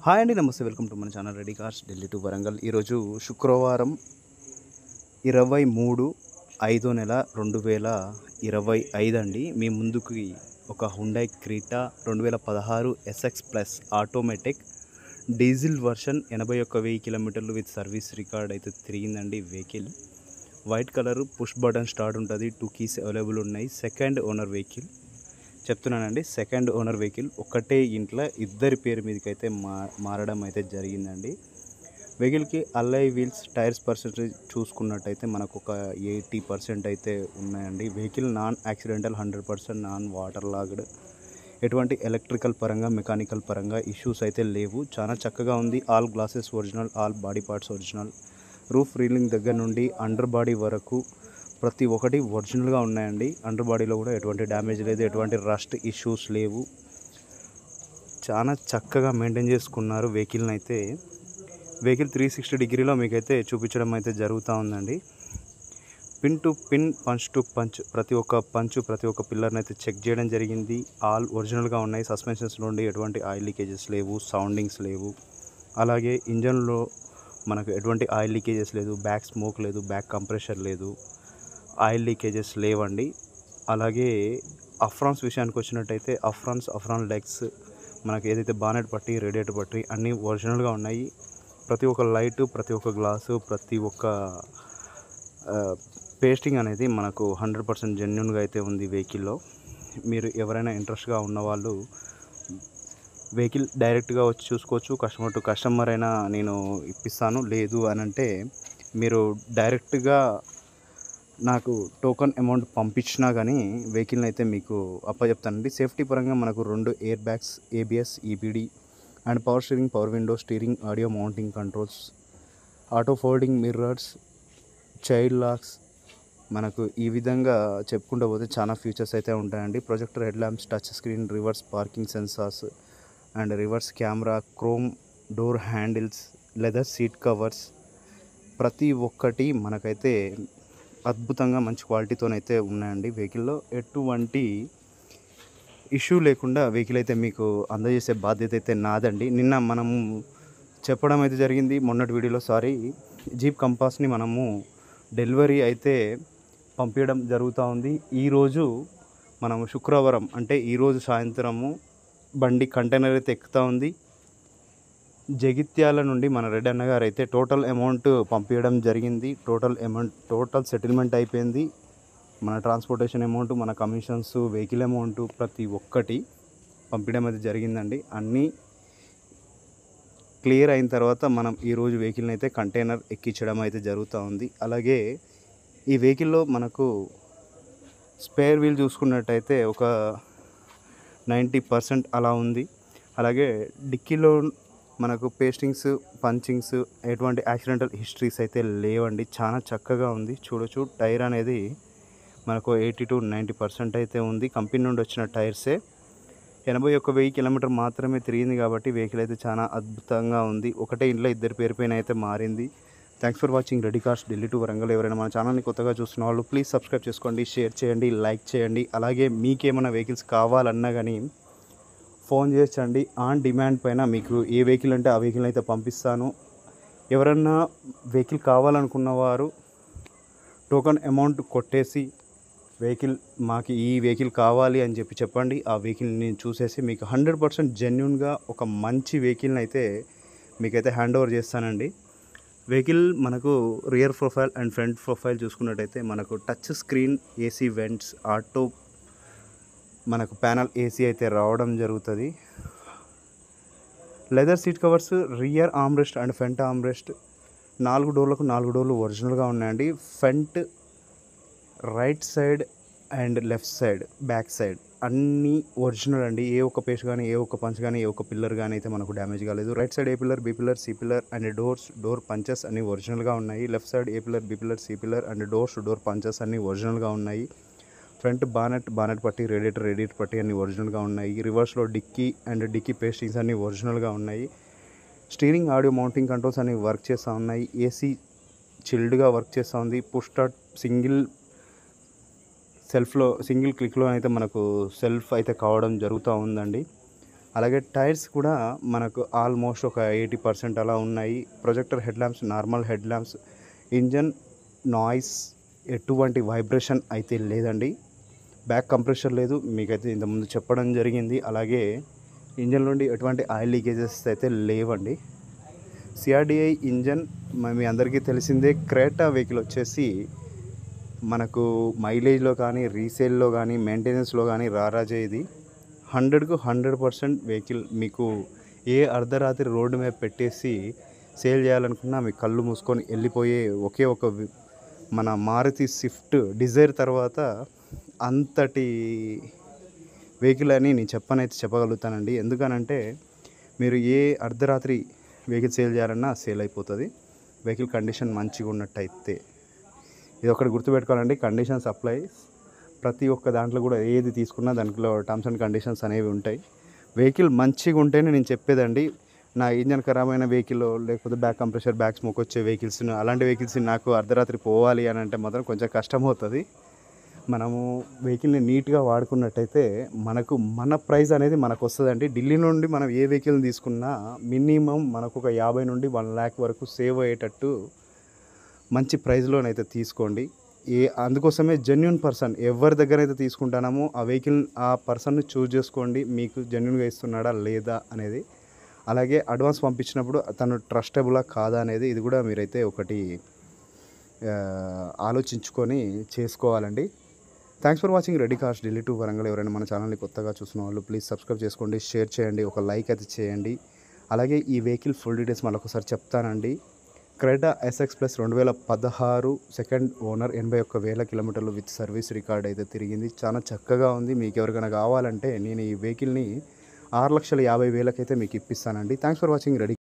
Hi అండి, నమస్తే. Welcome to మన channel ready cars Delhi to Warangal. ఈరోజు శుక్రవారం 23/5/2025 అండి. మీ ముందుకి ఒక Hyundai Creta 2016 SX plus automatic diesel version 81,000 కిలోమీటర్లు విత్ సర్వీస్ రికార్డ్ అయితే తిరిగిందండి. Vehicle white colour, push button start ఉంటుంది. 2 కీస్ అవైలబుల్ ఉన్నాయి. సెకండ్ ఓనర్ వెహికల్ చెప్తున్నానండి. సెకండ్ ఓనర్ వెహికల్ ఒకటే ఇంట్లో ఇద్దరి పేరు మీదకైతే మారడం అయితే జరిగిందండి. వెహికల్కి అల్లై వీల్స్ టైర్స్ పర్సెంటేజ్ చూసుకున్నట్టయితే మనకు ఒక 80% అయితే ఉన్నాయండి. Vehicle non accidental, 100% non water logged. ఎటువంటి ఎలక్ట్రికల్ పరంగా, మెకానికల్ పరంగా ఇష్యూస్ అయితే లేవు. చాలా చక్కగా ఉంది. All glasses original, all body parts original. Roof reeling దగ్గర నుండి అండర్ బాడీ వరకు ప్రతి ఒక్కటి ఒరిజినల్గా ఉన్నాయండి. అండర్ బాడీలో కూడా ఎటువంటి డ్యామేజ్ లేదు, ఎటువంటి రస్ట్ ఇష్యూస్ లేవు. చాలా చక్కగా మెయింటైన్ చేసుకున్నారు వెహికల్ని అయితే. వెహికల్ 360 డిగ్రీలో మీకైతే చూపించడం అయితే జరుగుతూ ఉందండి. Pin to pin, punch to punch, ప్రతి ఒక్క పిల్లర్ని అయితే చెక్ చేయడం జరిగింది. ఆల్ ఒరిజినల్గా ఉన్నాయి. సస్పెన్షన్స్ నుండి ఎటువంటి ఆయిల్ లీకేజెస్ లేవు, సౌండింగ్స్ లేవు. అలాగే ఇంజన్లో మనకు ఎటువంటి ఆయిల్ లీకేజెస్ లేదు, బ్యాక్ స్మోక్ లేదు, బ్యాక్ కంప్రెషర్ లేదు, ఆయిల్ లీకేజెస్ లేవండి. అలాగే అఫ్రాన్స్ విషయానికి వచ్చినట్టయితే అఫ్రాన్ లెగ్స్, మనకి ఏదైతే బానెట్ పట్టి, రేడియేటర్ పట్టి అన్నీ ఒరిజినల్గా ఉన్నాయి. ప్రతి ఒక్క లైటు, ప్రతి ఒక్క గ్లాసు, ప్రతి ఒక్క పేస్టింగ్ అనేది మనకు 100% జెన్యున్గా అయితే ఉంది వెహికల్లో. మీరు ఎవరైనా ఇంట్రెస్ట్గా ఉన్నవాళ్ళు వెహికల్ డైరెక్ట్గా వచ్చి చూసుకోవచ్చు. కస్టమర్ టు కస్టమర్ అయినా నేను ఇప్పిస్తాను. లేదు అని అంటే మీరు డైరెక్ట్గా నాకు టోకన్ అమౌంట్ పంపించినా కానీ వెహికల్ని అయితే మీకు అప్పచెప్తానండి. సేఫ్టీ పరంగా మనకు 2 air bags, ABS, EBD and power steering, power window, steering, audio mounting controls, auto folding mirrors, child lakhs, మనకు ఈ విధంగా చెప్పుకుంటూ పోతే చాలా ఫీచర్స్ అయితే ఉంటాయండి. Projector head lamps, touch screen, reverse parking sensors and reverse camera, chrome door handles, leather seat covers, ప్రతి ఒక్కటి మనకైతే అద్భుతంగా మంచి క్వాలిటీతోనైతే ఉన్నాయండి. వెహికల్లో ఎటువంటి ఇష్యూ లేకుండా వెహికల్ అయితే మీకు అందజేసే బాధ్యత అయితే నాదండి. నిన్న మనము చెప్పడం అయితే జరిగింది మొన్నటి వీడియోలో, జీప్ కంపాస్ని మనము డెలివరీ అయితే పంపించడం జరుగుతూ ఉంది. ఈరోజు మనము శుక్రవారం అంటే ఈరోజు సాయంత్రము బండి కంటైనర్ అయితే ఎక్కుతూ ఉంది. జగిత్యాల నుండి మన రెడ్డి అన్నగారు అయితే టోటల్ అమౌంట్ పంపించడం జరిగింది. టోటల్ సెటిల్మెంట్ అయిపోయింది. మన ట్రాన్స్పోర్టేషన్ అమౌంట్, మన కమిషన్స్, వెహికల్ అమౌంట్ ప్రతి ఒక్కటి పంపించడం అయితే జరిగిందండి. అన్నీ క్లియర్ అయిన తర్వాత మనం ఈరోజు వెహికల్ని అయితే కంటైనర్ ఎక్కించడం అయితే జరుగుతూ ఉంది. అలాగే ఈ వెహికల్లో మనకు స్పేర్ వీల్ చూసుకున్నట్టయితే ఒక 90% అలా ఉంది. అలాగే డిక్కీలో మనకు పేస్టింగ్స్, పంచింగ్స్, ఎటువంటి యాక్సిడెంటల్ హిస్టరీస్ అయితే లేవండి. చాలా చక్కగా ఉంది. చూడొచ్చు టైర్ అనేది మనకు 80 to 90% అయితే ఉంది. కంపెనీ నుండి వచ్చిన టైర్సే. 81,000 కిలోమీటర్ మాత్రమే తిరిగింది కాబట్టి వెహికల్ అయితే చాలా అద్భుతంగా ఉంది. ఒకటే ఇంట్లో ఇద్దరి పేరు పైన అయితే మారింది. Thanks for watching ready cars Delhi to Warangal. ఎవరైనా మన ఛానల్ని కొత్తగా చూస్తున్న వాళ్ళు ప్లీజ్ సబ్స్క్రైబ్ చేసుకోండి, షేర్ చేయండి, లైక్ చేయండి. అలాగే మీకేమైనా వెహికల్స్ కావాలన్నా కానీ ఫోన్ చేయొచ్చండి. ఆన్ డిమాండ్ పైన మీకు ఏ వెహికల్ అంటే ఆ వెహికల్ అయితే పంపిస్తాను. ఎవరన్నా వెహికల్ కావాలనుకున్న వారు టోకన్ అమౌంట్ కొట్టేసి మాకు ఈ వెహికల్ కావాలి అని చెప్పండి. ఆ వెహికల్ని చూసేసి మీకు 100% జెన్యున్గా ఒక మంచి వెహికల్ని అయితే మీకైతే హ్యాండ్ ఓవర్ చేస్తానండి. వెహికల్ మనకు rear profile and front profile చూసుకున్నట్టయితే మనకు touch screen, AC vents, auto మనకు ప్యానల్ ఏసీ అయితే రావడం జరుగుతుంది. Leather seat covers, rear armrest and front armrest, 4 డోర్లకు 4 డోర్లు ఒరిజినల్గా ఉన్నాయండి. Front, right side and left side, back side అన్నీ ఒరిజినల్ అండి. ఏ ఒక్క పేస్ట్ కానీ, ఏ ఒక్క పంచ్ కానీ, ఏ ఒక్క పిల్లర్ కానీ అయితే మనకు డ్యామేజ్ కాలేదు. Right side A pillar, B pillar, C pillar and door punches అన్నీ ఒరిజినల్గా ఉన్నాయి. Left side A pillar, B pillar, C pillar and door punches అన్నీ ఒరిజినల్గా ఉన్నాయి. ఫ్రంట్ బానెట్ పట్టి, రేడియేటర్ పట్టి అన్నీ ఒరిజినల్గా ఉన్నాయి. రివర్స్లో డిక్కీ పేస్టింగ్స్ అన్నీ ఒరిజినల్గా ఉన్నాయి. స్టీరింగ్, ఆడియో మౌంటింగ్ కంట్రోల్స్ అన్నీ వర్క్ చేస్తూ ఉన్నాయి. ఏసీ చిల్డ్గా వర్క్ చేస్తూ ఉంది. పుష్ స్టార్ట్ సింగిల్ క్లిక్లో అయితే మనకు సెల్ఫ్ అయితే కావడం జరుగుతూ ఉందండి. అలాగే టైర్స్ కూడా మనకు ఆల్మోస్ట్ ఒక 80% అలా ఉన్నాయి. Projector head lamps, normal head lamps. Engine noise ఎటువంటి వైబ్రేషన్ అయితే లేదండి. బ్యాక్ కంప్రెషర్ లేదు, మీకైతే ఇంతకుముందు చెప్పడం జరిగింది. అలాగే ఇంజన్ నుండి ఎటువంటి ఆయిల్ లీకేజెస్ అయితే లేవండి. సిఆర్డిఐ ఇంజన్ మీ అందరికీ తెలిసిందే. క్రేటా వెహికల్ వచ్చేసి మనకు మైలేజ్లో కానీ, రీసేల్లో కానీ, మెయింటెనెన్స్లో కానీ రారాజే ఇది. 100కు 100% వెహికల్ మీకు ఏ అర్ధరాత్రి రోడ్డు మీద పెట్టేసి సేల్ చేయాలనుకున్నా మీ కళ్ళు మూసుకొని వెళ్ళిపోయే ఒకే ఒక మన మారుతి స్విఫ్ట్ డిజైర్ తర్వాత అంతటి వెహికల్ అని నేను చెప్పగలుగుతానండి. ఎందుకనంటే మీరు ఏ అర్ధరాత్రి వెహికల్ సేల్ చేయాలన్నా సేల్ అయిపోతుంది, వెహికల్ కండిషన్ మంచిగా ఉన్నట్టయితే. ఇది ఒకటి గుర్తుపెట్టుకోవాలండి, కండిషన్స్ అప్లైస్. ప్రతి ఒక్క దాంట్లో కూడా ఏది తీసుకున్నా దాంట్లో టర్మ్స్ అండ్ కండిషన్స్ అనేవి ఉంటాయి. వెహికల్ మంచిగా ఉంటేనే నేను చెప్పేదండి. నా ఇంజన్ ఖరాబ్ అయిన వెహికల్, లేకపోతే బ్యాక్ కంప్రెషర్, బ్యాక్ స్మోక్ వచ్చే వెహికల్స్, అలాంటి వెహికల్స్ నాకు అర్ధరాత్రి పోవాలి అని అంటే మాత్రం కొంచెం కష్టం అవుతుంది. మనము వెహికల్ని నీట్గా వాడుకున్నట్టయితే మనకు మన ప్రైస్ అనేది మనకు వస్తుందండి. ఢిల్లీ నుండి మనం ఏ వెహికల్ తీసుకున్నా మినిమం మనకు ఒక 50 నుండి 1 lakh వరకు సేవ్ అయ్యేటట్టు మంచి ప్రైస్లోనైతే తీసుకోండి. అందుకోసమే జెన్యూన్ పర్సన్ ఎవరి దగ్గర అయితే తీసుకుంటామో ఆ వెహికల్, ఆ పర్సన్ని చూస్ చేసుకోండి, మీకు జెన్యూన్గా ఇస్తున్నాడా లేదా అనేది. అలాగే అడ్వాన్స్ పంపించినప్పుడు తను ట్రస్టబులా కాదా అనేది ఇది కూడా మీరైతే ఒకటి ఆలోచించుకొని చేసుకోవాలండి. Thanks for watching ready cars Delhi to Warangal. ఎవరైనా మన ఛానల్ని కొత్తగా చూసిన వాళ్ళు ప్లీజ్ సబ్స్క్రైబ్ చేసుకోండి, షేర్ చేయండి, ఒక లైక్ అయితే చేయండి. అలాగే ఈ వెహికల్ ఫుల్ డీటెయిల్స్ మళ్ళొకసారి చెప్తానండి. Creta SX plus 2016 second owner, 81,000 కిలోమీటర్లు విత్ సర్వీస్ రికార్డ్ అయితే తిరిగింది. చాలా చక్కగా ఉంది. మీకు ఎవరికైనా కావాలంటే నేను ఈ వెహికల్ని 6,50,000 అయితే మీకు ఇప్పిస్తానండి. Thanks for watching ready.